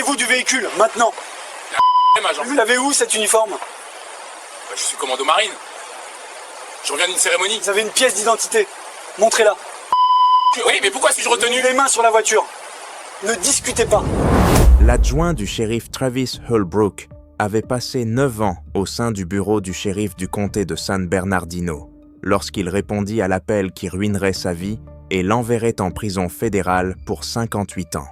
Éloignez-vous du véhicule, maintenant. Agent. Vous l'avez où, cet uniforme? Je suis commando marine. Je reviens d'une cérémonie. Vous avez une pièce d'identité. Montrez-la. Oui, mais pourquoi suis-je retenu? Les mains sur la voiture. Ne discutez pas. L'adjoint du shérif Travis Holbrook avait passé 9 ans au sein du bureau du shérif du comté de San Bernardino lorsqu'il répondit à l'appel qui ruinerait sa vie et l'enverrait en prison fédérale pour 58 ans.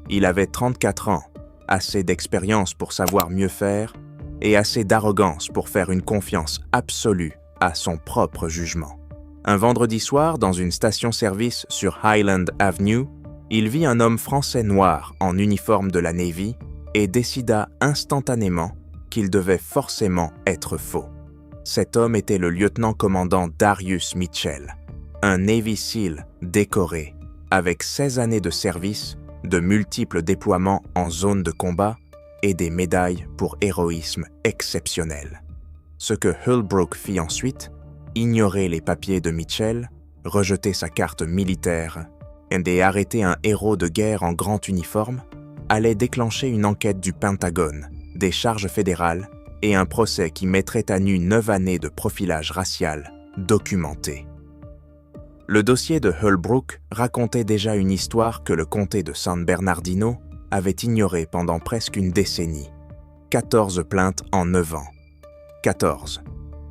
Il avait 34 ans, assez d'expérience pour savoir mieux faire et assez d'arrogance pour faire une confiance absolue à son propre jugement. Un vendredi soir, dans une station-service sur Highland Avenue, il vit un homme français noir en uniforme de la Navy et décida instantanément qu'il devait forcément être faux. Cet homme était le lieutenant-commandant Darius Mitchell, un Navy SEAL décoré, avec 16 années de service, de multiples déploiements en zone de combat et des médailles pour héroïsme exceptionnel. Ce que Holbrook fit ensuite, ignorer les papiers de Mitchell, rejeter sa carte militaire et arrêter un héros de guerre en grand uniforme, allait déclencher une enquête du Pentagone, des charges fédérales et un procès qui mettrait à nu 9 années de profilage racial documenté. Le dossier de Holbrook racontait déjà une histoire que le comté de San Bernardino avait ignorée pendant presque une décennie. 14 plaintes en 9 ans. 14.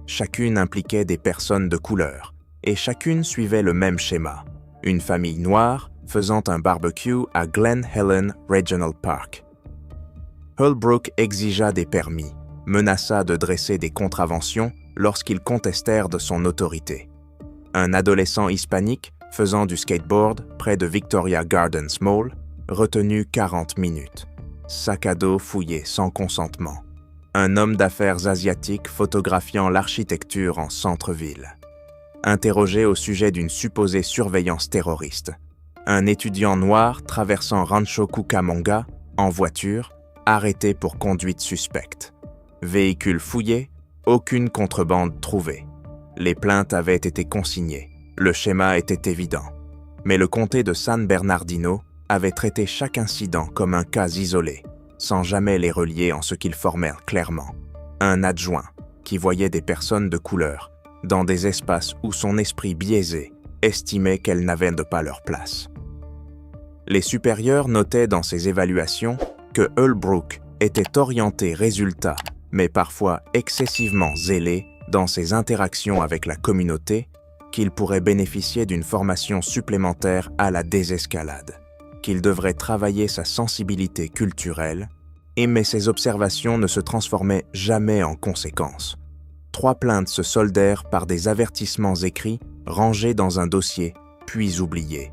Chacune impliquait des personnes de couleur, et chacune suivait le même schéma. Une famille noire faisant un barbecue à Glen Helen Regional Park. Holbrook exigea des permis, menaça de dresser des contraventions lorsqu'ils contestèrent de son autorité. Un adolescent hispanique faisant du skateboard près de Victoria Gardens Mall, retenu 40 minutes. Sac à dos fouillé sans consentement. Un homme d'affaires asiatique photographiant l'architecture en centre-ville. Interrogé au sujet d'une supposée surveillance terroriste. Un étudiant noir traversant Rancho Cucamonga, en voiture, arrêté pour conduite suspecte. Véhicule fouillé, aucune contrebande trouvée. Les plaintes avaient été consignées, le schéma était évident. Mais le comté de San Bernardino avait traité chaque incident comme un cas isolé, sans jamais les relier en ce qu'ils formèrent clairement. Un adjoint qui voyait des personnes de couleur dans des espaces où son esprit biaisé estimait qu'elles n'avaient pas leur place. Les supérieurs notaient dans ses évaluations que Holbrook était orienté résultat, mais parfois excessivement zélé dans ses interactions avec la communauté, qu'il pourrait bénéficier d'une formation supplémentaire à la désescalade, qu'il devrait travailler sa sensibilité culturelle, mais ses observations ne se transformaient jamais en conséquences. 3 plaintes se soldèrent par des avertissements écrits rangés dans un dossier, puis oubliés.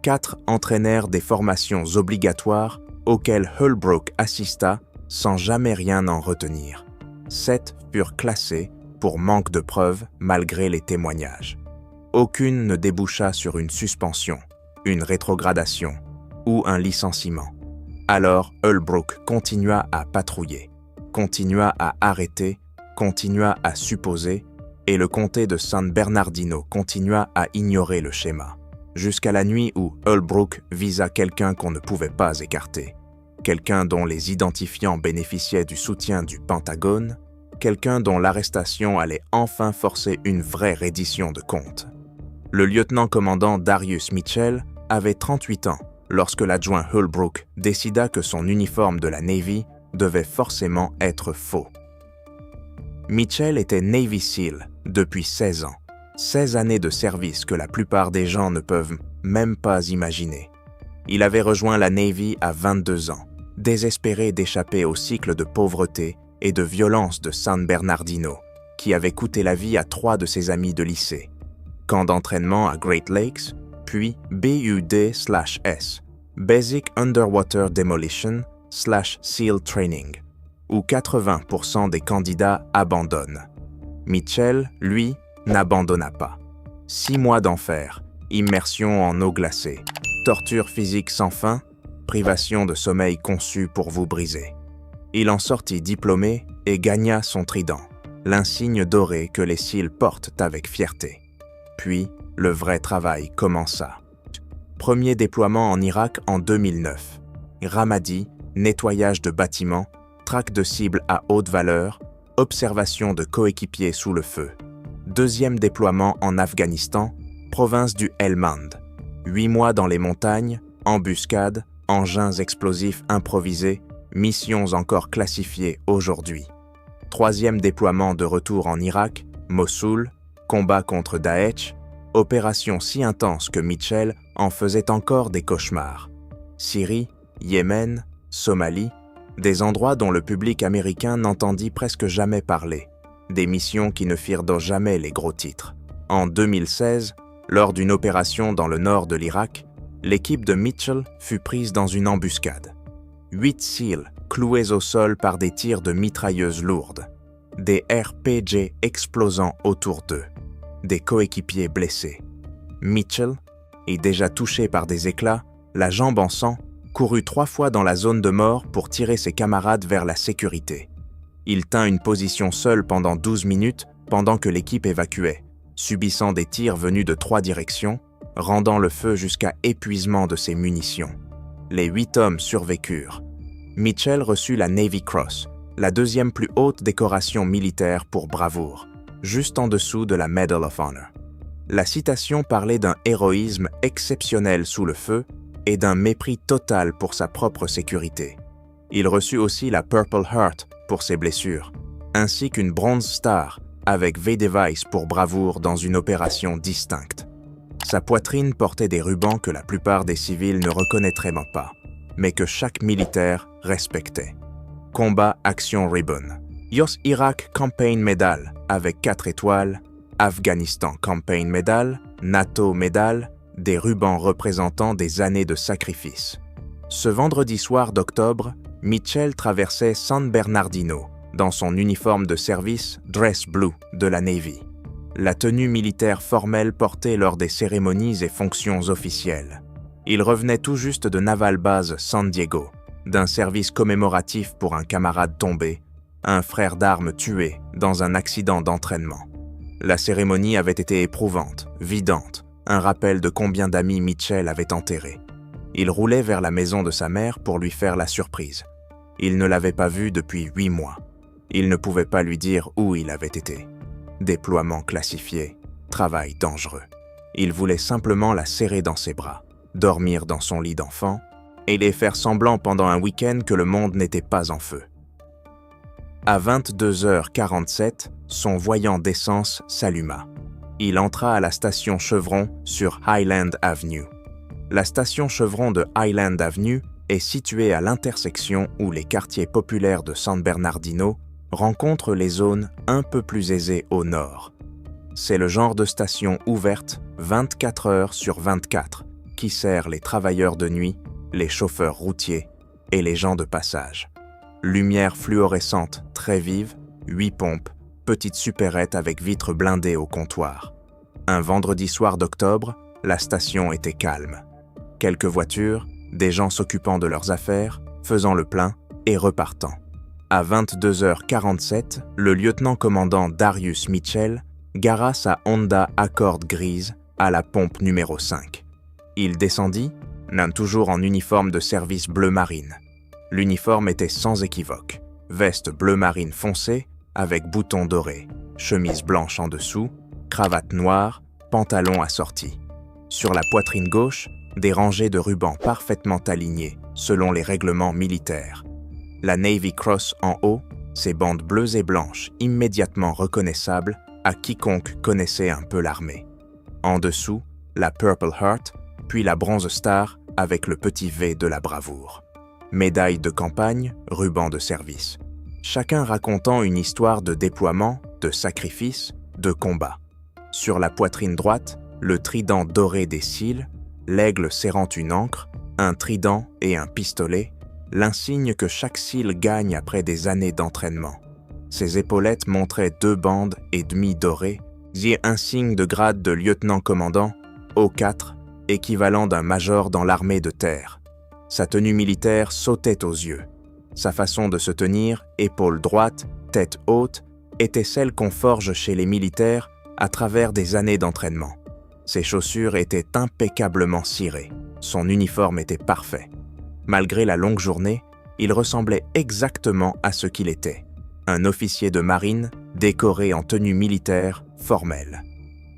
4 entraînèrent des formations obligatoires auxquelles Holbrook assista sans jamais rien en retenir. 7 furent classées pour manque de preuves malgré les témoignages. Aucune ne déboucha sur une suspension, une rétrogradation ou un licenciement. Alors Holbrook continua à patrouiller, continua à arrêter, continua à supposer, et le comté de San Bernardino continua à ignorer le schéma, jusqu'à la nuit où Holbrook visa quelqu'un qu'on ne pouvait pas écarter, quelqu'un dont les identifiants bénéficiaient du soutien du Pentagone, quelqu'un dont l'arrestation allait enfin forcer une vraie reddition de comptes. Le lieutenant-commandant Darius Mitchell avait 38 ans lorsque l'adjoint Holbrook décida que son uniforme de la Navy devait forcément être faux. Mitchell était Navy SEAL depuis 16 ans, 16 années de service que la plupart des gens ne peuvent même pas imaginer. Il avait rejoint la Navy à 22 ans, désespéré d'échapper au cycle de pauvreté et de violence de San Bernardino, qui avait coûté la vie à 3 de ses amis de lycée. Camp d'entraînement à Great Lakes, puis BUD/S, Basic Underwater Demolition/SEAL Training, où 80% des candidats abandonnent. Mitchell, lui, n'abandonna pas. 6 mois d'enfer, immersion en eau glacée, torture physique sans fin, privation de sommeil conçue pour vous briser. Il en sortit diplômé et gagna son trident, l'insigne doré que les SEAL portent avec fierté. Puis, le vrai travail commença. Premier déploiement en Irak en 2009. Ramadi, nettoyage de bâtiments, traque de cibles à haute valeur, observation de coéquipiers sous le feu. Deuxième déploiement en Afghanistan, province du Helmand. 8 mois dans les montagnes, embuscades, engins explosifs improvisés, missions encore classifiées aujourd'hui. Troisième déploiement de retour en Irak, Mossoul, combat contre Daesh, opération si intense que Mitchell en faisait encore des cauchemars. Syrie, Yémen, Somalie, des endroits dont le public américain n'entendit presque jamais parler, des missions qui ne firent donc jamais les gros titres. En 2016, lors d'une opération dans le nord de l'Irak, l'équipe de Mitchell fut prise dans une embuscade. 8 SEAL cloués au sol par des tirs de mitrailleuses lourdes, des RPG explosant autour d'eux, des coéquipiers blessés. Mitchell, et déjà touché par des éclats, la jambe en sang, courut 3 fois dans la zone de mort pour tirer ses camarades vers la sécurité. Il tint une position seul pendant 12 minutes pendant que l'équipe évacuait, subissant des tirs venus de 3 directions, rendant le feu jusqu'à épuisement de ses munitions. Les 8 hommes survécurent. Mitchell reçut la Navy Cross, la deuxième plus haute décoration militaire pour bravoure, juste en dessous de la Medal of Honor. La citation parlait d'un héroïsme exceptionnel sous le feu et d'un mépris total pour sa propre sécurité. Il reçut aussi la Purple Heart pour ses blessures, ainsi qu'une Bronze Star avec V-Device pour bravoure dans une opération distincte. Sa poitrine portait des rubans que la plupart des civils ne reconnaîtraient pas, mais que chaque militaire respectait. Combat Action Ribbon. Yos Iraq Campaign Medal avec 4 étoiles, Afghanistan Campaign Medal, NATO Medal, des rubans représentant des années de sacrifice. Ce vendredi soir d'octobre, Mitchell traversait San Bernardino dans son uniforme de service Dress Blue de la Navy, la tenue militaire formelle portée lors des cérémonies et fonctions officielles. Il revenait tout juste de Naval Base San Diego, d'un service commémoratif pour un camarade tombé, un frère d'armes tué dans un accident d'entraînement. La cérémonie avait été éprouvante, vidante, un rappel de combien d'amis Mitchell avait enterrés. Il roulait vers la maison de sa mère pour lui faire la surprise. Il ne l'avait pas vue depuis 8 mois. Il ne pouvait pas lui dire où il avait été. Déploiement classifié, travail dangereux. Il voulait simplement la serrer dans ses bras, dormir dans son lit d'enfant et les faire semblant pendant un week-end que le monde n'était pas en feu. À 22h47, son voyant d'essence s'alluma. Il entra à la station Chevron sur Highland Avenue. La station Chevron de Highland Avenue est située à l'intersection où les quartiers populaires de San Bernardino rencontrent les zones un peu plus aisées au nord. C'est le genre de station ouverte 24 heures sur 24 qui sert les travailleurs de nuit, les chauffeurs routiers et les gens de passage. Lumière fluorescente très vive, 8 pompes, petite supérette avec vitres blindées au comptoir. Un vendredi soir d'octobre, la station était calme. Quelques voitures, des gens s'occupant de leurs affaires, faisant le plein et repartant. À 22h47, le lieutenant-commandant Darius Mitchell gara sa Honda Accord grise à la pompe numéro 5. Il descendit, l'un toujours en uniforme de service bleu marine. L'uniforme était sans équivoque. Veste bleu marine foncé avec boutons dorés, chemise blanche en dessous, cravate noire, pantalon assorti. Sur la poitrine gauche, des rangées de rubans parfaitement alignés selon les règlements militaires. La Navy Cross en haut, ses bandes bleues et blanches immédiatement reconnaissables à quiconque connaissait un peu l'armée. En dessous, la Purple Heart, puis la Bronze Star avec le petit V de la bravoure. Médaille de campagne, ruban de service. Chacun racontant une histoire de déploiement, de sacrifice, de combat. Sur la poitrine droite, le trident doré des cils, l'aigle serrant une ancre, un trident et un pistolet, l'insigne que chaque cil gagne après des années d'entraînement. Ses épaulettes montraient 2 bandes et demie dorées, et un signe de grade de lieutenant-commandant, O4, équivalent d'un major dans l'armée de terre. Sa tenue militaire sautait aux yeux. Sa façon de se tenir, épaule droite, tête haute, était celle qu'on forge chez les militaires à travers des années d'entraînement. Ses chaussures étaient impeccablement cirées. Son uniforme était parfait. Malgré la longue journée, Il ressemblait exactement à ce qu'il était. Un officier de marine, décoré en tenue militaire, formelle.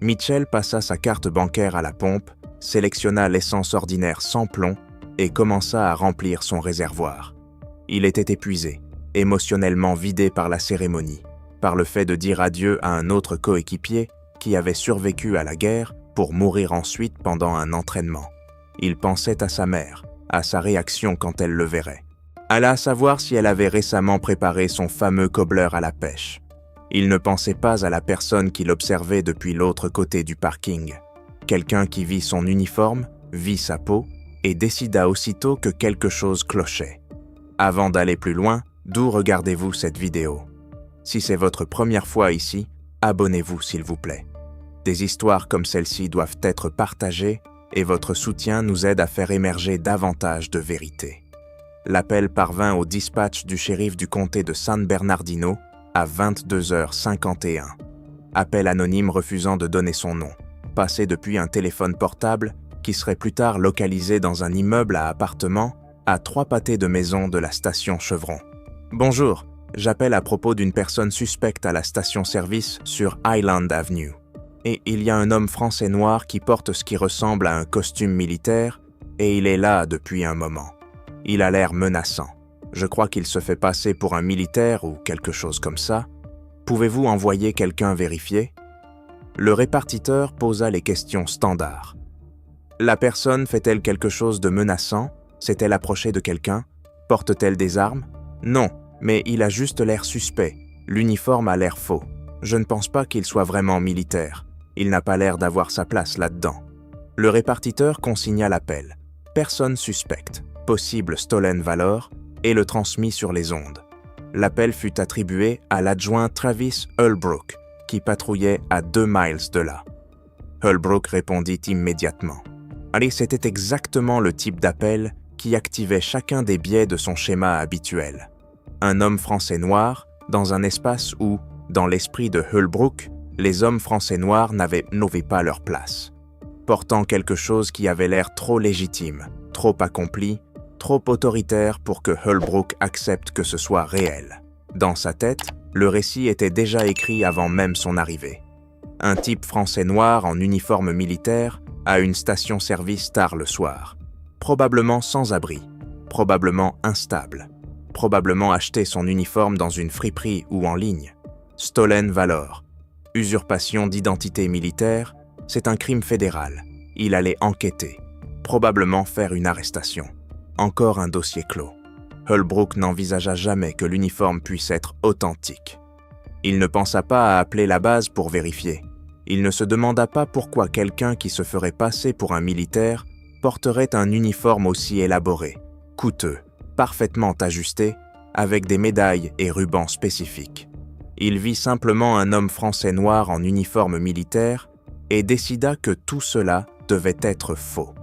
Mitchell passa sa carte bancaire à la pompe, sélectionna l'essence ordinaire sans plomb et commença à remplir son réservoir. Il était épuisé, émotionnellement vidé par la cérémonie, par le fait de dire adieu à un autre coéquipier qui avait survécu à la guerre pour mourir ensuite pendant un entraînement. Il pensait à sa mère, à sa réaction quand elle le verrait. Alla savoir si elle avait récemment préparé son fameux cobbler à la pêche. Il ne pensait pas à la personne qu'il observait depuis l'autre côté du parking. Quelqu'un qui vit son uniforme, vit sa peau, et décida aussitôt que quelque chose clochait. Avant d'aller plus loin, d'où regardez-vous cette vidéo? Si c'est votre première fois ici, abonnez-vous s'il vous plaît. Des histoires comme celle-ci doivent être partagées et votre soutien nous aide à faire émerger davantage de vérité. L'appel parvint au dispatch du shérif du comté de San Bernardino à 22h51. Appel anonyme refusant de donner son nom, passé depuis un téléphone portable qui serait plus tard localisé dans un immeuble à appartements à 3 pâtés de maison de la station Chevron. Bonjour, j'appelle à propos d'une personne suspecte à la station-service sur Highland Avenue. Et il y a un homme français noir qui porte ce qui ressemble à un costume militaire et il est là depuis un moment. Il a l'air menaçant. Je crois qu'il se fait passer pour un militaire ou quelque chose comme ça. Pouvez-vous envoyer quelqu'un vérifier? Le répartiteur posa les questions standards. La personne fait-elle quelque chose de menaçant? S'est-elle approchée de quelqu'un? Porte-t-elle des armes? Non, mais il a juste l'air suspect. L'uniforme a l'air faux. Je ne pense pas qu'il soit vraiment militaire. Il n'a pas l'air d'avoir sa place là-dedans. Le répartiteur consigna l'appel. Personne suspecte, possible stolen valor, et le transmit sur les ondes. L'appel fut attribué à l'adjoint Travis Holbrook, qui patrouillait à 2 miles de là. Holbrook répondit immédiatement. Allez, c'était exactement le type d'appel qui activait chacun des biais de son schéma habituel. Un homme français noir, dans un espace où, dans l'esprit de Holbrook, les hommes français noirs n'avaient pas leur place. Portant quelque chose qui avait l'air trop légitime, trop accompli, trop autoritaire pour que Holbrook accepte que ce soit réel. Dans sa tête, le récit était déjà écrit avant même son arrivée. Un type français noir en uniforme militaire à une station-service tard le soir. Probablement sans abri, probablement instable, probablement acheté son uniforme dans une friperie ou en ligne. Stolen valor. Usurpation d'identité militaire, c'est un crime fédéral. Il allait enquêter, probablement faire une arrestation. Encore un dossier clos. Holbrook n'envisagea jamais que l'uniforme puisse être authentique. Il ne pensa pas à appeler la base pour vérifier. Il ne se demanda pas pourquoi quelqu'un qui se ferait passer pour un militaire porterait un uniforme aussi élaboré, coûteux, parfaitement ajusté, avec des médailles et rubans spécifiques. Il vit simplement un homme français noir en uniforme militaire et décida que tout cela devait être faux.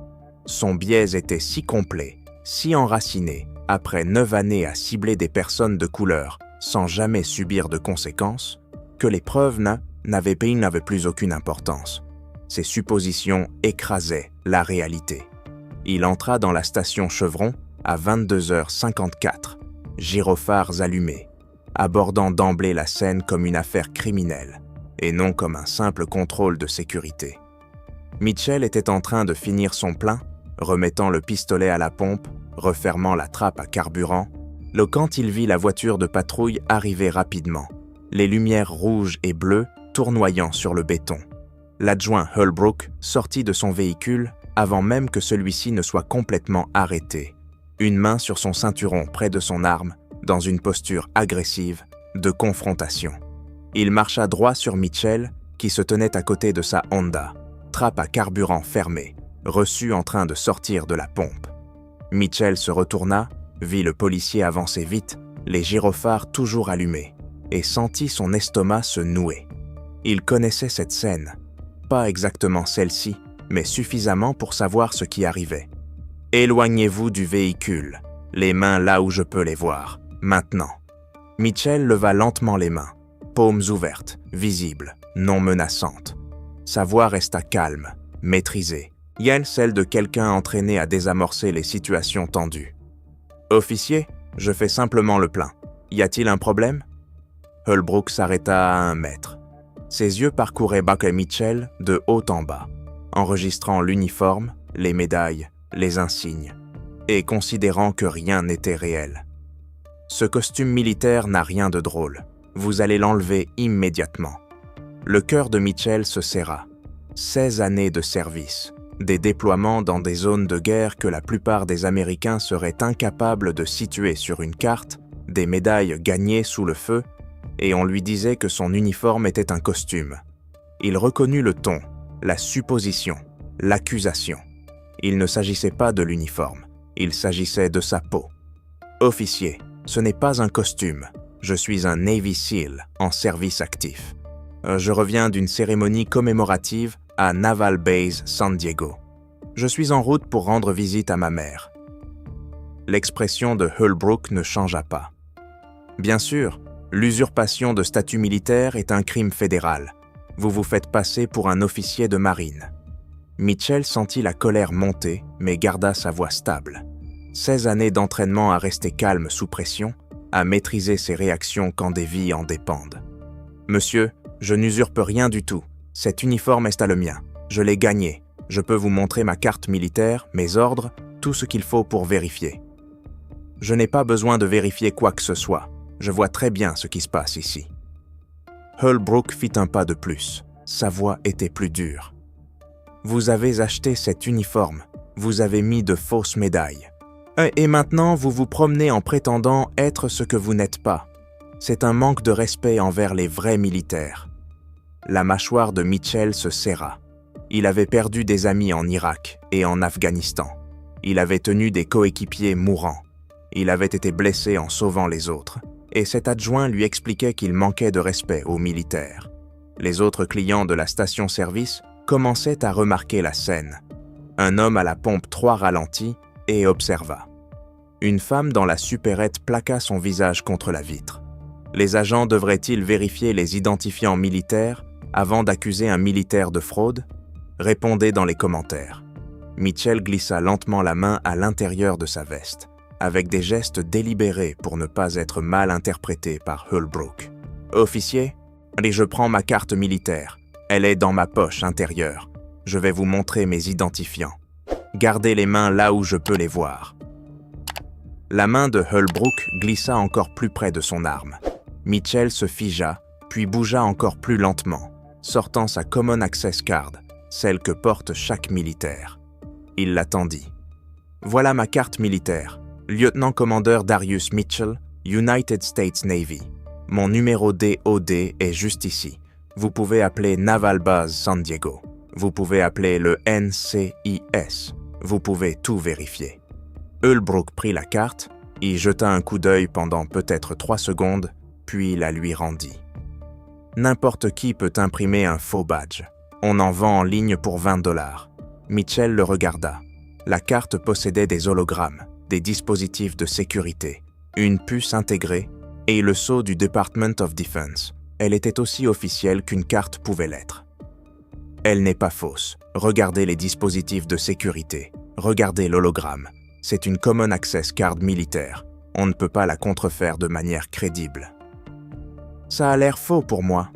Son biais était si complet, si enraciné, après 9 années à cibler des personnes de couleur sans jamais subir de conséquences, que les preuves n'avaient plus aucune importance. Ses suppositions écrasaient la réalité. Il entra dans la station Chevron à 22h54, gyrophares allumés, abordant d'emblée la scène comme une affaire criminelle et non comme un simple contrôle de sécurité. Mitchell était en train de finir son plein, remettant le pistolet à la pompe, refermant la trappe à carburant, quand il vit la voiture de patrouille arriver rapidement, les lumières rouges et bleues tournoyant sur le béton. L'adjoint Holbrook sortit de son véhicule avant même que celui-ci ne soit complètement arrêté, une main sur son ceinturon près de son arme, dans une posture agressive, de confrontation. Il marcha droit sur Mitchell, qui se tenait à côté de sa Honda, trappe à carburant fermée, reçu en train de sortir de la pompe. Mitchell se retourna, vit le policier avancer vite, les gyrophares toujours allumés, et sentit son estomac se nouer. Il connaissait cette scène, pas exactement celle-ci, mais suffisamment pour savoir ce qui arrivait. « Éloignez-vous du véhicule, les mains là où je peux les voir, maintenant. » Mitchell leva lentement les mains, paumes ouvertes, visibles, non menaçantes. Sa voix resta calme, maîtrisée, celle de quelqu'un entraîné à désamorcer les situations tendues. « Officier, Je fais simplement le plein. Y a-t-il un problème ?» Holbrook s'arrêta à 1 mètre. Ses yeux parcouraient Buck et Mitchell de haut en bas, enregistrant l'uniforme, les médailles, les insignes, et considérant que rien n'était réel. « Ce costume militaire n'a rien de drôle. Vous allez l'enlever immédiatement. » Le cœur de Mitchell se serra. 16 années de service, des déploiements dans des zones de guerre que la plupart des Américains seraient incapables de situer sur une carte, des médailles gagnées sous le feu, et on lui disait que son uniforme était un costume. Il reconnut le ton, la supposition, l'accusation. Il ne s'agissait pas de l'uniforme, il s'agissait de sa peau. « Officier, ce n'est pas un costume. Je suis un Navy SEAL en service actif. Je reviens d'une cérémonie commémorative à Naval Base San Diego. Je suis en route pour rendre visite à ma mère. » L'expression de Holbrook ne changea pas. Bien sûr, l'usurpation de statut militaire est un crime fédéral. Vous vous faites passer pour un officier de marine. Mitchell sentit la colère monter, mais garda sa voix stable. 16 années d'entraînement à rester calme sous pression, à maîtriser ses réactions quand des vies en dépendent. « Monsieur, je n'usurpe rien du tout. Cet uniforme est le mien. Je l'ai gagné. Je peux vous montrer ma carte militaire, mes ordres, tout ce qu'il faut pour vérifier. » Je n'ai pas besoin de vérifier quoi que ce soit. Je vois très bien ce qui se passe ici. Holbrook fit un pas de plus. Sa voix était plus dure. Vous avez acheté cet uniforme. Vous avez mis de fausses médailles. Et maintenant, vous vous promenez en prétendant être ce que vous n'êtes pas. C'est un manque de respect envers les vrais militaires. La mâchoire de Mitchell se serra. Il avait perdu des amis en Irak et en Afghanistan. Il avait tenu des coéquipiers mourants. Il avait été blessé en sauvant les autres. Et cet adjoint lui expliquait qu'il manquait de respect aux militaires. Les autres clients de la station-service commençaient à remarquer la scène. Un homme à la pompe 3 ralentit et observa. Une femme dans la supérette plaqua son visage contre la vitre. Les agents devraient-ils vérifier les identifiants militaires avant d'accuser un militaire de fraude? Répondez dans les commentaires. Mitchell glissa lentement la main à l'intérieur de sa veste, avec des gestes délibérés pour ne pas être mal interprété par Holbrook. « Officier, allez, je prends ma carte militaire. Elle est dans ma poche intérieure. Je vais vous montrer mes identifiants. Gardez les mains là où je peux les voir. » La main de Holbrook glissa encore plus près de son arme. Mitchell se figea, puis bougea encore plus lentement, sortant sa Common Access Card, celle que porte chaque militaire. Il la tendit. « Voilà ma carte militaire. Lieutenant-commandeur Darius Mitchell, United States Navy. Mon numéro DOD est juste ici. Vous pouvez appeler Naval Base San Diego. Vous pouvez appeler le NCIS. Vous pouvez tout vérifier. » Holbrook prit la carte, y jeta un coup d'œil pendant peut-être 3 secondes, puis la lui rendit. N'importe qui peut imprimer un faux badge. On en vend en ligne pour $20. Mitchell le regarda. La carte possédait des hologrammes, des dispositifs de sécurité, une puce intégrée et le sceau du Department of Defense. Elle était aussi officielle qu'une carte pouvait l'être. Elle n'est pas fausse. Regardez les dispositifs de sécurité. Regardez l'hologramme. C'est une Common Access Card militaire. On ne peut pas la contrefaire de manière crédible. Ça a l'air faux pour moi.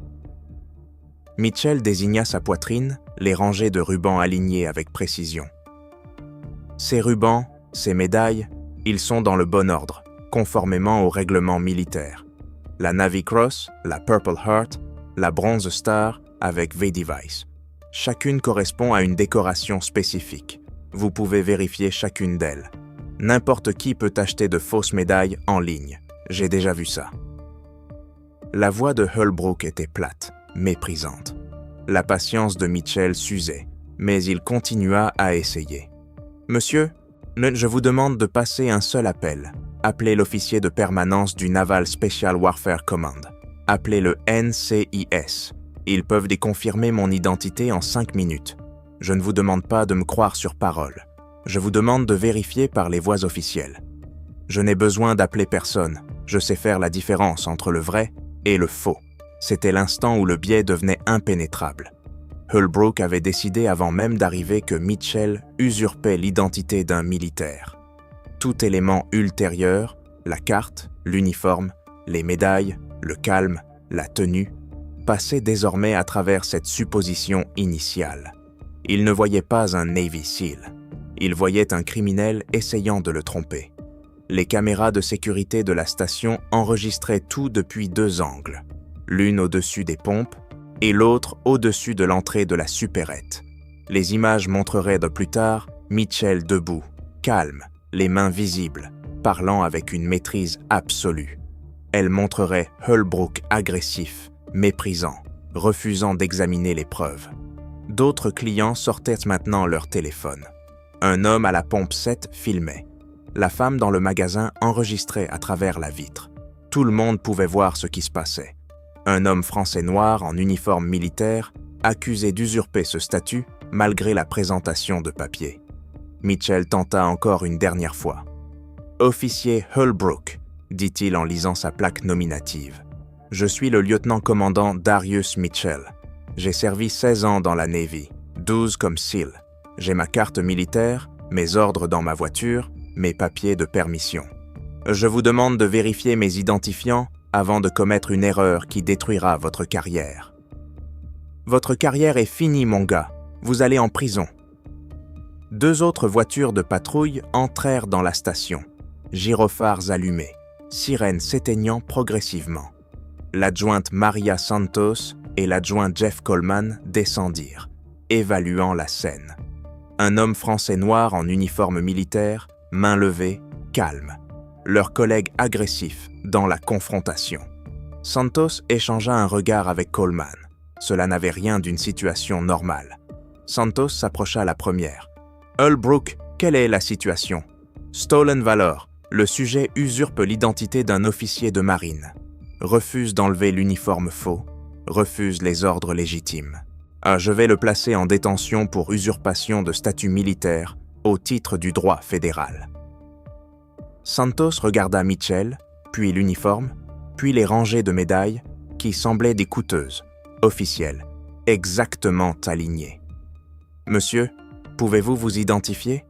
Mitchell désigna sa poitrine, les rangées de rubans alignés avec précision. Ces rubans, ces médailles, ils sont dans le bon ordre, conformément au règlement militaire. La Navy Cross, la Purple Heart, la Bronze Star avec V-Device. Chacune correspond à une décoration spécifique. Vous pouvez vérifier chacune d'elles. N'importe qui peut acheter de fausses médailles en ligne. J'ai déjà vu ça. La voix de Holbrook était plate, méprisante. La patience de Mitchell s'usait, mais il continua à essayer. « Monsieur, je vous demande de passer un seul appel. Appelez l'officier de permanence du Naval Special Warfare Command. Appelez le NCIS. Ils peuvent déconfirmer mon identité en 5 minutes. Je ne vous demande pas de me croire sur parole. Je vous demande de vérifier par les voies officielles. Je n'ai besoin d'appeler personne. Je sais faire la différence entre le vrai et le faux. C'était l'instant où le biais devenait impénétrable. Holbrook avait décidé avant même d'arriver que Mitchell usurpait l'identité d'un militaire. Tout élément ultérieur, La carte, l'uniforme, les médailles, le calme, la tenue, passaient désormais à travers cette supposition initiale. Il ne voyait pas un Navy SEAL. Il voyait un criminel essayant de le tromper. Les caméras de sécurité de la station enregistraient tout depuis 2 angles, l'une au-dessus des pompes et l'autre au-dessus de l'entrée de la supérette. Les images montreraient de plus tard Mitchell debout, calme, les mains visibles, parlant avec une maîtrise absolue. Elles montreraient Holbrook agressif, méprisant, refusant d'examiner les preuves. D'autres clients sortaient maintenant leur téléphone. Un homme à la pompe 7 filmait. La femme dans le magasin enregistrait à travers la vitre. Tout le monde pouvait voir ce qui se passait. Un homme français noir en uniforme militaire, accusé d'usurper ce statut malgré la présentation de papier. Mitchell tenta encore une dernière fois. « Officier Holbrook », dit-il en lisant sa plaque nominative. « Je suis le lieutenant-commandant Darius Mitchell. J'ai servi 16 ans dans la Navy, 12 comme SEAL. J'ai ma carte militaire, mes ordres dans ma voiture, mes papiers de permission. Je vous demande de vérifier mes identifiants avant de commettre une erreur qui détruira votre carrière. Votre carrière est finie, mon gars. Vous allez en prison. » 2 autres voitures de patrouille entrèrent dans la station, gyrophares allumés, sirènes s'éteignant progressivement. L'adjointe Maria Santos et l'adjoint Jeff Coleman descendirent, évaluant la scène. Un homme français noir en uniforme militaire, main levée, calme. Leur collègue agressif dans la confrontation. Santos échangea un regard avec Coleman. Cela n'avait rien d'une situation normale. Santos s'approcha la première. « Holbrook, quelle est la situation? »« Stolen Valor. Le sujet usurpe l'identité d'un officier de marine. Refuse d'enlever l'uniforme faux. Refuse les ordres légitimes. Je vais le placer en détention pour usurpation de statut militaire au titre du droit fédéral. » Santos regarda Mitchell, puis l'uniforme, puis les rangées de médailles qui semblaient des coûteuses, officielles, exactement alignées. « Monsieur, pouvez-vous vous identifier ?»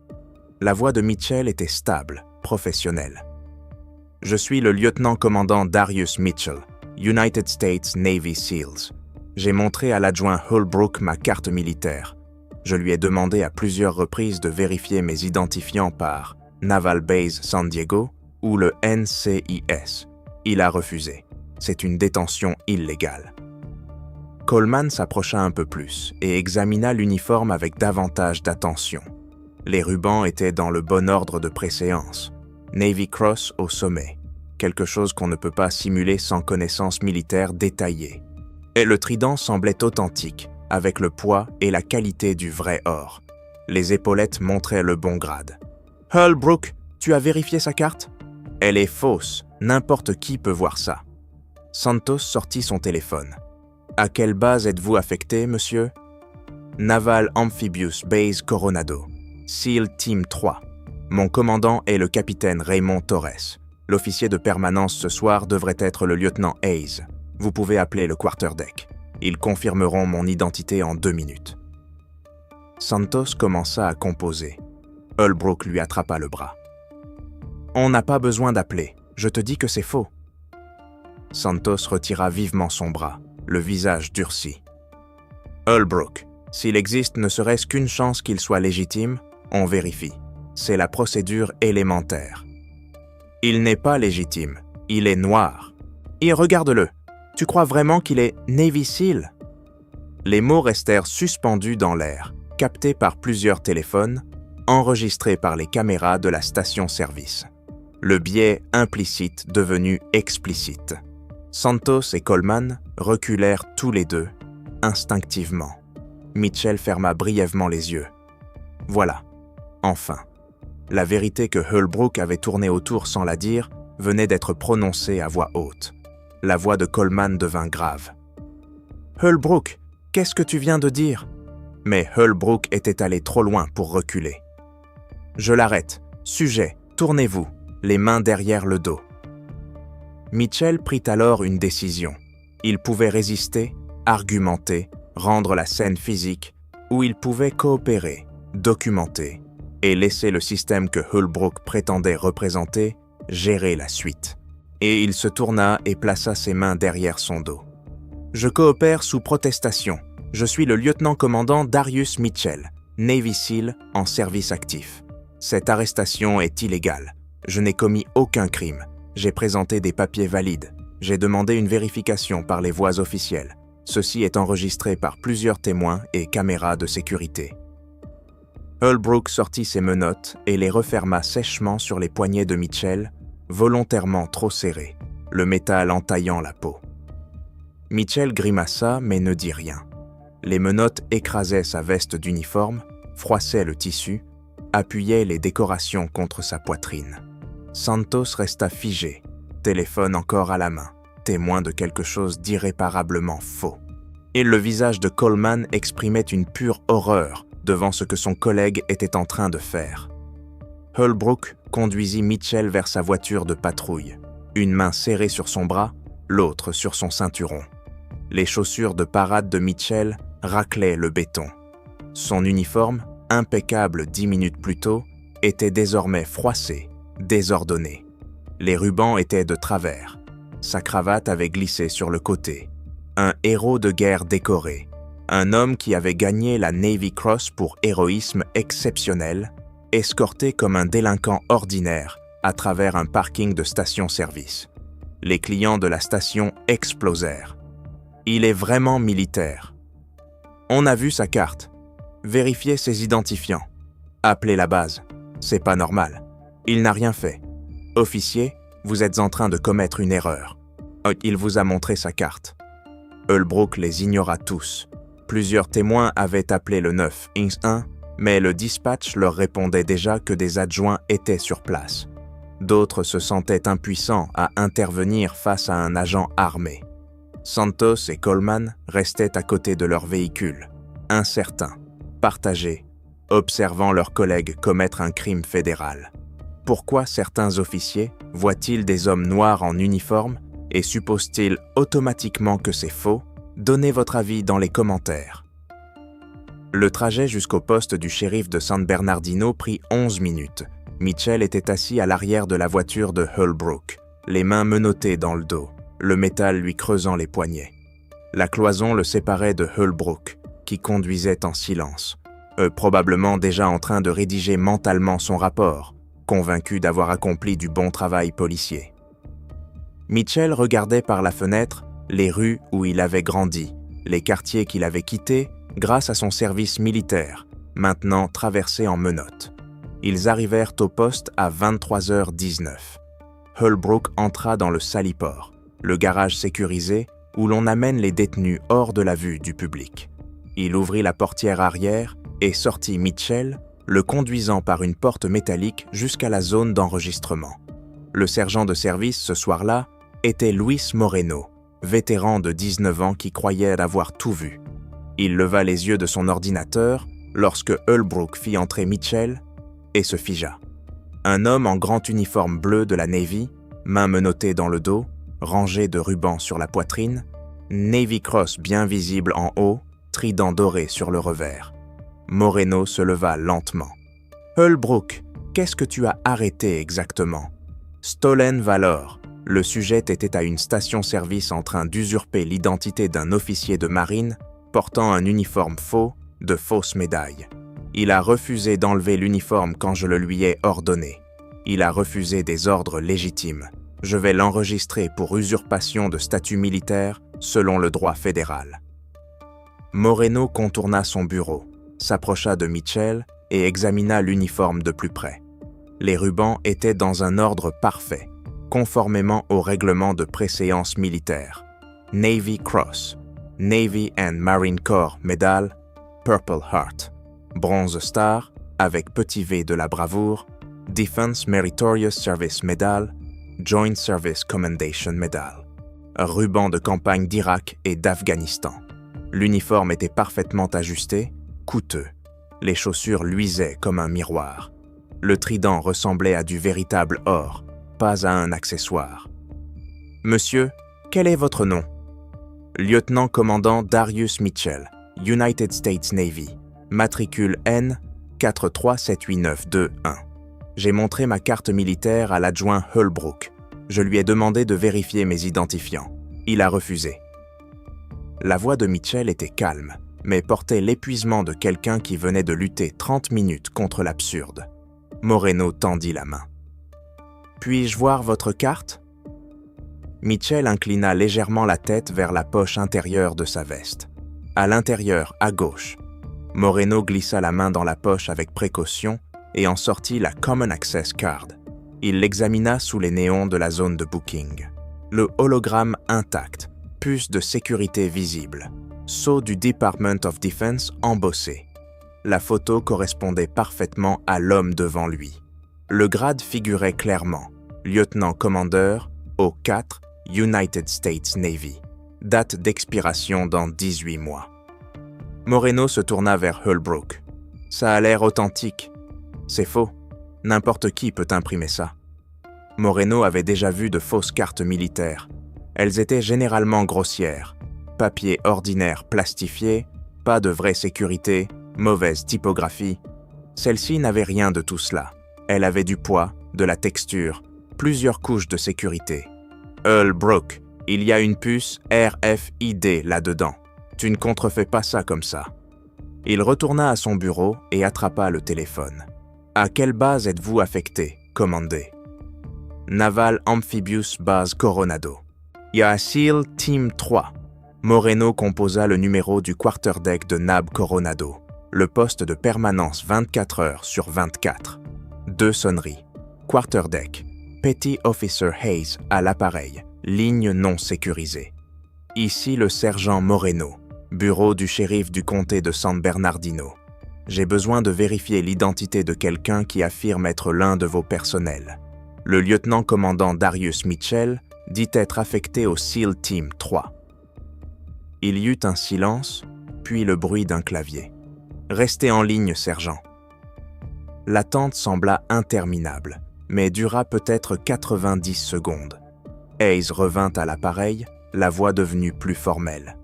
La voix de Mitchell était stable, professionnelle. « Je suis le lieutenant-commandant Darius Mitchell, United States Navy SEALs. J'ai montré à l'adjoint Holbrook ma carte militaire. Je lui ai demandé à plusieurs reprises de vérifier mes identifiants par Naval Base San Diego ou le NCIS. Il a refusé. C'est une détention illégale. » Coleman s'approcha un peu plus et examina l'uniforme avec davantage d'attention. Les rubans étaient dans le bon ordre de préséance. Navy Cross au sommet, quelque chose qu'on ne peut pas simuler sans connaissance militaire détaillée. Et le trident semblait authentique, avec le poids et la qualité du vrai or. Les épaulettes montraient le bon grade. « Holbrook, tu as vérifié sa carte? » « Elle est fausse, n'importe qui peut voir ça. » Santos sortit son téléphone. « À quelle base êtes-vous affecté, monsieur? »« Naval Amphibious Base Coronado, SEAL Team 3. Mon commandant est le capitaine Raymond Torres. L'officier de permanence ce soir devrait être le lieutenant Hayes. Vous pouvez appeler le quarterdeck. Ils confirmeront mon identité en 2 minutes. » Santos commença à composer. Holbrook lui attrapa le bras. « On n'a pas besoin d'appeler. Je te dis que c'est faux. » Santos retira vivement son bras, le visage durci. « Holbrook, s'il existe ne serait-ce qu'une chance qu'il soit légitime, on vérifie. C'est la procédure élémentaire. »« Il n'est pas légitime. Il est noir. Et regarde-le. Tu crois vraiment qu'il est Navy SEAL ?» Les mots restèrent suspendus dans l'air, captés par plusieurs téléphones, enregistrés par les caméras de la station-service. Le biais implicite devenu explicite. Santos et Coleman reculèrent tous les deux, instinctivement. Mitchell ferma brièvement les yeux. Voilà, enfin. La vérité que Holbrook avait tourné autour sans la dire venait d'être prononcée à voix haute. La voix de Coleman devint grave. « Holbrook, qu'est-ce que tu viens de dire ?» Mais Holbrook était allé trop loin pour reculer. « Je l'arrête. Sujet, tournez-vous, les mains derrière le dos. » Mitchell prit alors une décision. Il pouvait résister, argumenter, rendre la scène physique, ou il pouvait coopérer, documenter, et laisser le système que Holbrook prétendait représenter gérer la suite. Et il se tourna et plaça ses mains derrière son dos. « Je coopère sous protestation. Je suis le lieutenant-commandant Darius Mitchell, Navy SEAL en service actif. Cette arrestation est illégale. Je n'ai commis aucun crime. J'ai présenté des papiers valides. J'ai demandé une vérification par les voies officielles. Ceci est enregistré par plusieurs témoins et caméras de sécurité. » Holbrook sortit ses menottes et les referma sèchement sur les poignets de Mitchell, volontairement trop serrés, le métal entaillant la peau. Mitchell grimaça mais ne dit rien. Les menottes écrasaient sa veste d'uniforme, froissaient le tissu, appuyaient les décorations contre sa poitrine. Santos resta figé, téléphone encore à la main, témoin de quelque chose d'irréparablement faux. Et le visage de Coleman exprimait une pure horreur devant ce que son collègue était en train de faire. Holbrook conduisit Mitchell vers sa voiture de patrouille, une main serrée sur son bras, l'autre sur son ceinturon. Les chaussures de parade de Mitchell raclaient le béton. Son uniforme, impeccable 10 minutes plus tôt, était désormais froissé, désordonné. Les rubans étaient de travers. Sa cravate avait glissé sur le côté. Un héros de guerre décoré. Un homme qui avait gagné la Navy Cross pour héroïsme exceptionnel, escorté comme un délinquant ordinaire à travers un parking de station-service. Les clients de la station explosèrent. Il est vraiment militaire. On a vu sa carte. Vérifiez ses identifiants. Appelez la base. C'est pas normal. Il n'a rien fait. Officier, vous êtes en train de commettre une erreur. Il vous a montré sa carte. Holbrook les ignora tous. Plusieurs témoins avaient appelé le 911, mais le dispatch leur répondait déjà que des adjoints étaient sur place. D'autres se sentaient impuissants à intervenir face à un agent armé. Santos et Coleman restaient à côté de leur véhicule, incertains, partagés, observant leurs collègues commettre un crime fédéral. Pourquoi certains officiers voient-ils des hommes noirs en uniforme et supposent-ils automatiquement que c'est faux? Donnez votre avis dans les commentaires. Le trajet jusqu'au poste du shérif de San Bernardino prit 11 minutes. Mitchell était assis à l'arrière de la voiture de Holbrook, les mains menottées dans le dos, le métal lui creusant les poignets. La cloison le séparait de Holbrook, qui conduisait en silence, probablement déjà en train de rédiger mentalement son rapport, convaincu d'avoir accompli du bon travail policier. Mitchell regardait par la fenêtre les rues où il avait grandi, les quartiers qu'il avait quittés grâce à son service militaire, maintenant traversé en menottes. Ils arrivèrent au poste à 23h19. Holbrook entra dans le Saliport, le garage sécurisé où l'on amène les détenus hors de la vue du public. Il ouvrit la portière arrière et sortit Mitchell, le conduisant par une porte métallique jusqu'à la zone d'enregistrement. Le sergent de service ce soir-là était Luis Moreno, vétéran de 19 ans qui croyait avoir tout vu. Il leva les yeux de son ordinateur lorsque Holbrook fit entrer Mitchell et se figea. Un homme en grand uniforme bleu de la Navy, mains menottées dans le dos, rangées de rubans sur la poitrine, Navy Cross bien visible en haut, trident doré sur le revers. Moreno se leva lentement. « Holbrook, qu'est-ce que tu as arrêté exactement ?»« Stolen Valor. » Le sujet était à une station-service en train d'usurper l'identité d'un officier de marine portant un uniforme faux, de fausses médailles. Il a refusé d'enlever l'uniforme quand je le lui ai ordonné. Il a refusé des ordres légitimes. Je vais l'enregistrer pour usurpation de statut militaire selon le droit fédéral. Moreno contourna son bureau, s'approcha de Mitchell et examina l'uniforme de plus près. Les rubans étaient dans un ordre parfait, conformément au règlement de préséance militaire. Navy Cross, Navy and Marine Corps Medal, Purple Heart, Bronze Star avec petit V de la bravoure, Defense Meritorious Service Medal, Joint Service Commendation Medal. Ruban de campagne d'Irak et d'Afghanistan. L'uniforme était parfaitement ajusté, coûteux. Les chaussures luisaient comme un miroir. Le trident ressemblait à du véritable or, pas à un accessoire. « Monsieur, quel est votre nom ?»« Lieutenant-commandant Darius Mitchell, United States Navy, matricule N 4378921. J'ai montré ma carte militaire à l'adjoint Holbrook. Je lui ai demandé de vérifier mes identifiants. Il a refusé. La voix de Mitchell était calme, mais portait l'épuisement de quelqu'un qui venait de lutter 30 minutes contre l'absurde. Moreno tendit la main. « Puis-je voir votre carte ?» Mitchell inclina légèrement la tête vers la poche intérieure de sa veste. À l'intérieur, à gauche, Moreno glissa la main dans la poche avec précaution et en sortit la Common Access Card. Il l'examina sous les néons de la zone de booking. Le hologramme intact, puce de sécurité visible, sceau du Department of Defense embossé. La photo correspondait parfaitement à l'homme devant lui. Le grade figurait clairement, lieutenant-commandeur au 4 United States Navy. Date d'expiration dans 18 mois. Moreno se tourna vers Holbrook. « Ça a l'air authentique. » « C'est faux. N'importe qui peut imprimer ça. » Moreno avait déjà vu de fausses cartes militaires. Elles étaient généralement grossières. Papier ordinaire plastifié, pas de vraie sécurité, mauvaise typographie. Celle-ci n'avait rien de tout cela. Elle avait du poids, de la texture, plusieurs couches de sécurité. « Holbrook, il y a une puce RFID là-dedans. Tu ne contrefais pas ça comme ça. » Il retourna à son bureau et attrapa le téléphone. « À quelle base êtes-vous affecté, commandé ?»« Naval Amphibious Base Coronado. »« Il y a SEAL Team 3. » Moreno composa le numéro du quarterdeck de NAB Coronado, le poste de permanence 24 heures sur 24. 2 sonneries. Quarterdeck. Petty Officer Hayes à l'appareil. Ligne non sécurisée. Ici le sergent Moreno, bureau du shérif du comté de San Bernardino. J'ai besoin de vérifier l'identité de quelqu'un qui affirme être l'un de vos personnels. Le lieutenant-commandant Darius Mitchell dit être affecté au SEAL Team 3. Il y eut un silence, puis le bruit d'un clavier. « Restez en ligne, sergent. » L'attente sembla interminable, mais dura peut-être 90 secondes. Hayes revint à l'appareil, la voix devenue plus formelle.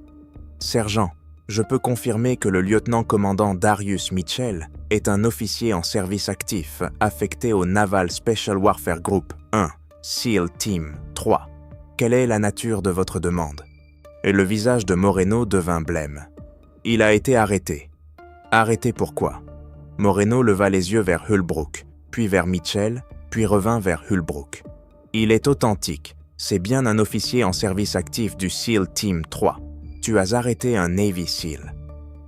« Sergent, je peux confirmer que le lieutenant-commandant Darius Mitchell est un officier en service actif affecté au Naval Special Warfare Group 1, SEAL Team 3. Quelle est la nature de votre demande ?» Et le visage de Moreno devint blême. « Il a été arrêté. » « Arrêté pourquoi ?» Moreno leva les yeux vers Holbrook, puis vers Mitchell, puis revint vers Holbrook. « Il est authentique. C'est bien un officier en service actif du SEAL Team 3. Tu as arrêté un Navy SEAL. »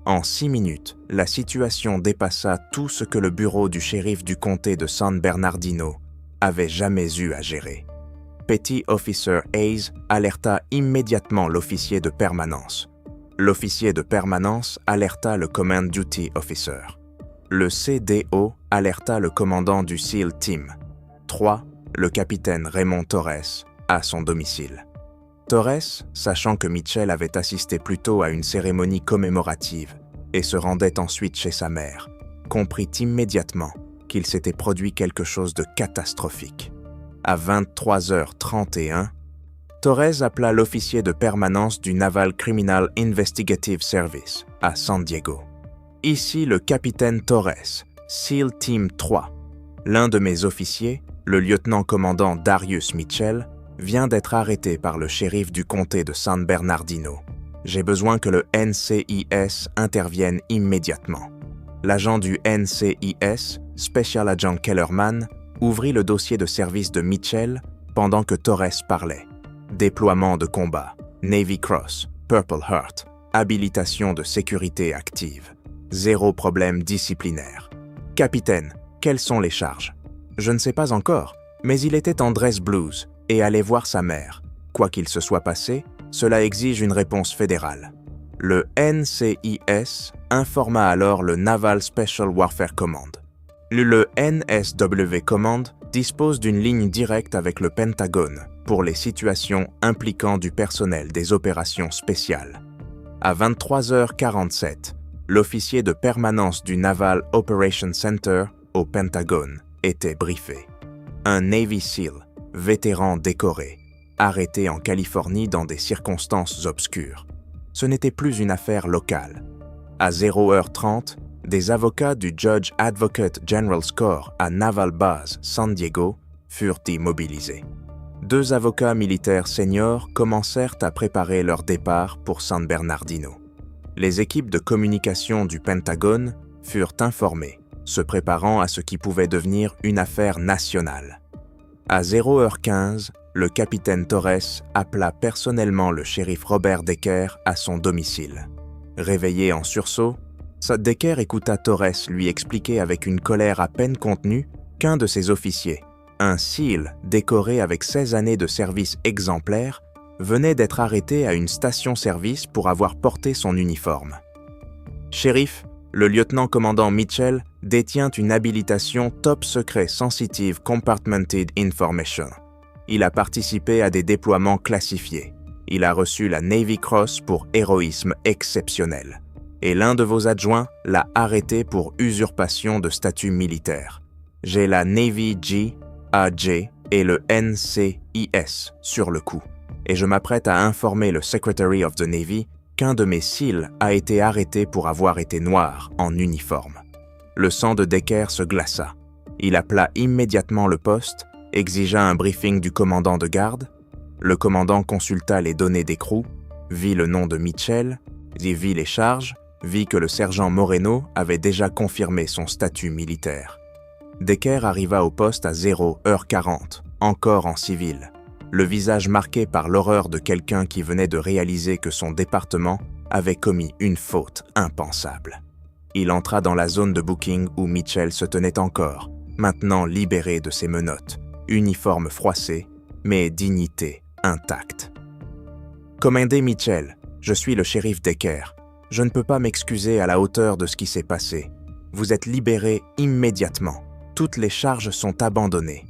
En 6 minutes, la situation dépassa tout ce que le bureau du shérif du comté de San Bernardino avait jamais eu à gérer. Petty Officer Hayes alerta immédiatement l'officier de permanence. L'officier de permanence alerta le Command Duty Officer. Le CDO alerta le commandant du SEAL Team 3, le capitaine Raymond Torres, à son domicile. Torres, sachant que Mitchell avait assisté plus tôt à une cérémonie commémorative et se rendait ensuite chez sa mère, comprit immédiatement qu'il s'était produit quelque chose de catastrophique. À 23h31, Torres appela l'officier de permanence du Naval Criminal Investigative Service à San Diego. « Ici le capitaine Torres, SEAL Team 3. L'un de mes officiers, le lieutenant-commandant Darius Mitchell, vient d'être arrêté par le shérif du comté de San Bernardino. J'ai besoin que le NCIS intervienne immédiatement. » L'agent du NCIS, Special Agent Kellerman, ouvrit le dossier de service de Mitchell pendant que Torres parlait. Déploiement de combat, Navy Cross, Purple Heart, habilitation de sécurité active. 0 problème disciplinaire. Capitaine, quelles sont les charges? Je ne sais pas encore, mais il était en dress blues et allait voir sa mère. Quoi qu'il se soit passé, cela exige une réponse fédérale. Le NCIS informa alors le Naval Special Warfare Command. Le NSW Command dispose d'une ligne directe avec le Pentagone pour les situations impliquant du personnel des opérations spéciales. À 23h47, l'officier de permanence du Naval Operations Center au Pentagone était briefé. Un Navy SEAL, vétéran décoré, arrêté en Californie dans des circonstances obscures. Ce n'était plus une affaire locale. À 0h30, des avocats du Judge Advocate General's Corps à Naval Base, San Diego, furent immobilisés. 2 avocats militaires seniors commencèrent à préparer leur départ pour San Bernardino. Les équipes de communication du Pentagone furent informées, se préparant à ce qui pouvait devenir une affaire nationale. À 0h15, le capitaine Torres appela personnellement le shérif Robert Decker à son domicile. Réveillé en sursaut, Decker écouta Torres lui expliquer avec une colère à peine contenue qu'un de ses officiers, un SEAL décoré avec 16 années de service exemplaire, venait d'être arrêté à une station-service pour avoir porté son uniforme. Shérif, le lieutenant-commandant Mitchell détient une habilitation Top Secret Sensitive Compartmented Information. Il a participé à des déploiements classifiés. Il a reçu la Navy Cross pour héroïsme exceptionnel. Et l'un de vos adjoints l'a arrêté pour usurpation de statut militaire. J'ai la Navy G, AJ et le NCIS sur le coup. Et je m'apprête à informer le Secretary of the Navy qu'un de mes SEAL a été arrêté pour avoir été noir en uniforme. Le sang de Decker se glaça. Il appela immédiatement le poste, exigea un briefing du commandant de garde. Le commandant consulta les données d'écrou, vit le nom de Mitchell, vit les charges, vit que le sergent Moreno avait déjà confirmé son statut militaire. Decker arriva au poste à 0h40, encore en civil, le visage marqué par l'horreur de quelqu'un qui venait de réaliser que son département avait commis une faute impensable. Il entra dans la zone de booking où Mitchell se tenait encore, maintenant libéré de ses menottes, uniforme froissé, mais dignité intacte. « Commandez Mitchell, je suis le shérif Decker. Je ne peux pas m'excuser à la hauteur de ce qui s'est passé. Vous êtes libéré immédiatement. Toutes les charges sont abandonnées. »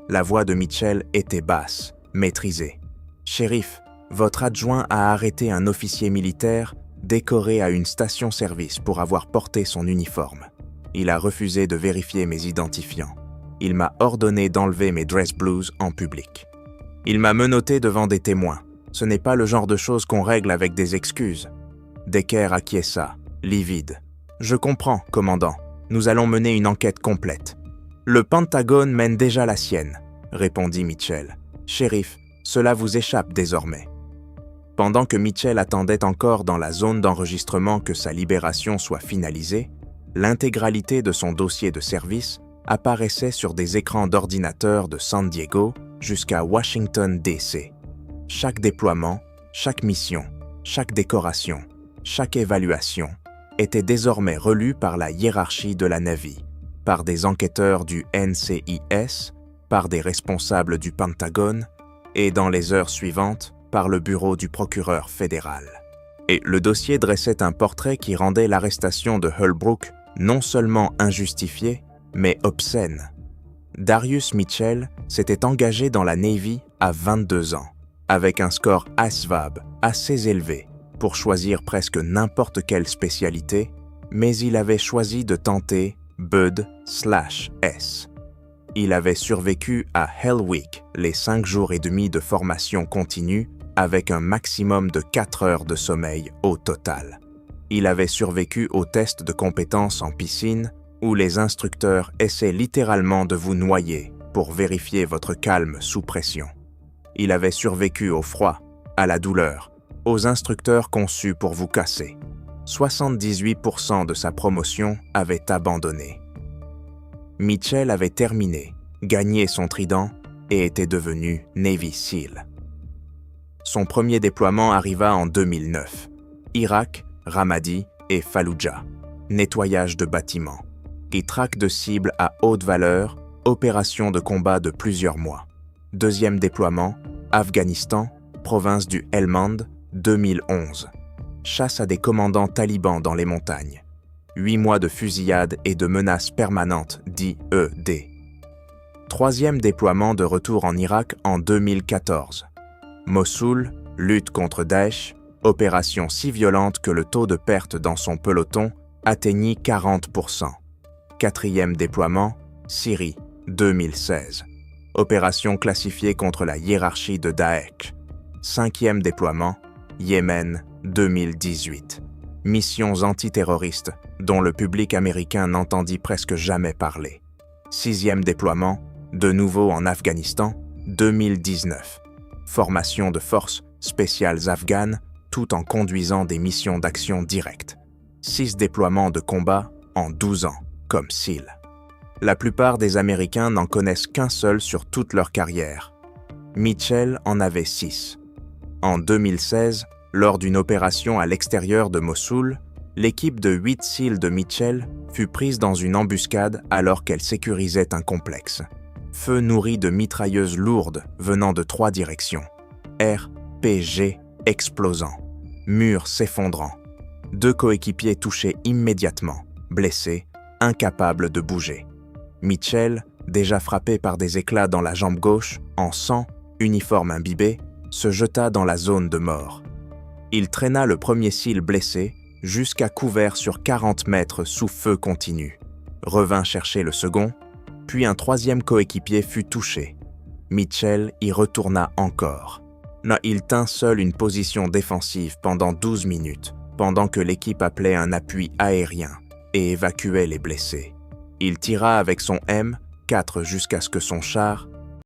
La voix de Mitchell était basse, maîtrisée. « Shérif, votre adjoint a arrêté un officier militaire décoré à une station-service pour avoir porté son uniforme. Il a refusé de vérifier mes identifiants. Il m'a ordonné d'enlever mes dress blues en public. Il m'a menotté devant des témoins. Ce n'est pas le genre de choses qu'on règle avec des excuses. » Decker acquiesça, livide. « Je comprends, commandant. Nous allons mener une enquête complète. »« Le Pentagone mène déjà la sienne, » répondit Mitchell. « Shérif, cela vous échappe désormais. » Pendant que Mitchell attendait encore dans la zone d'enregistrement que sa libération soit finalisée, l'intégralité de son dossier de service apparaissait sur des écrans d'ordinateur de San Diego jusqu'à Washington, D.C. Chaque déploiement, chaque mission, chaque décoration, chaque évaluation était désormais relue par la hiérarchie de la Navy, par des enquêteurs du NCIS, par des responsables du Pentagone et, dans les heures suivantes, par le bureau du procureur fédéral. Et le dossier dressait un portrait qui rendait l'arrestation de Holbrook non seulement injustifiée, mais obscène. Darius Mitchell s'était engagé dans la Navy à 22 ans, avec un score ASVAB assez élevé pour choisir presque n'importe quelle spécialité, mais il avait choisi de tenter BUD/S. Il avait survécu à Hell Week, les 5 jours et demi de formation continue, avec un maximum de 4 heures de sommeil au total. Il avait survécu aux tests de compétences en piscine, où les instructeurs essaient littéralement de vous noyer pour vérifier votre calme sous pression. Il avait survécu au froid, à la douleur, aux instructeurs conçus pour vous casser. 78% de sa promotion avait abandonné. Mitchell avait terminé, gagné son trident et était devenu Navy SEAL. Son premier déploiement arriva en 2009. Irak, Ramadi et Fallujah. Nettoyage de bâtiments. Et traque de cibles à haute valeur, opération de combat de plusieurs mois. Deuxième déploiement, Afghanistan, province du Helmand, 2011. Chasse à des commandants talibans dans les montagnes. 8 mois de fusillade et de menaces permanentes, d'IED. Troisième déploiement de retour en Irak en 2014. Mossoul, lutte contre Daesh, opération si violente que le taux de perte dans son peloton atteignit 40%. Quatrième déploiement, Syrie, 2016. Opération classifiée contre la hiérarchie de Daesh. Cinquième déploiement, Yémen, 2018. missions antiterroristes dont le public américain n'entendit presque jamais parler. 6e déploiement, de nouveau en Afghanistan, 2019. Formation de forces spéciales afghanes tout en conduisant des missions d'action directes. 6 déploiements de combat en 12 ans, comme SEAL. La plupart des Américains n'en connaissent qu'un seul sur toute leur carrière. Mitchell en avait 6. En 2016, lors d'une opération à l'extérieur de Mossoul, l'équipe de 8 SEAL de Mitchell fut prise dans une embuscade alors qu'elle sécurisait un complexe. Feu nourri de mitrailleuses lourdes venant de 3 directions. RPG explosant. Murs s'effondrant. 2 coéquipiers touchés immédiatement, blessés, incapables de bouger. Mitchell, déjà frappé par des éclats dans la jambe gauche, en sang, uniforme imbibé, se jeta dans la zone de mort. Il traîna le premier SEAL blessé jusqu'à couvert sur 40 mètres sous feu continu. Revint chercher le second, puis un 3e coéquipier fut touché. Mitchell y retourna encore. Il tint seul une position défensive pendant 12 minutes, pendant que l'équipe appelait un appui aérien et évacuait les blessés. Il tira avec son M4 jusqu'à ce que son char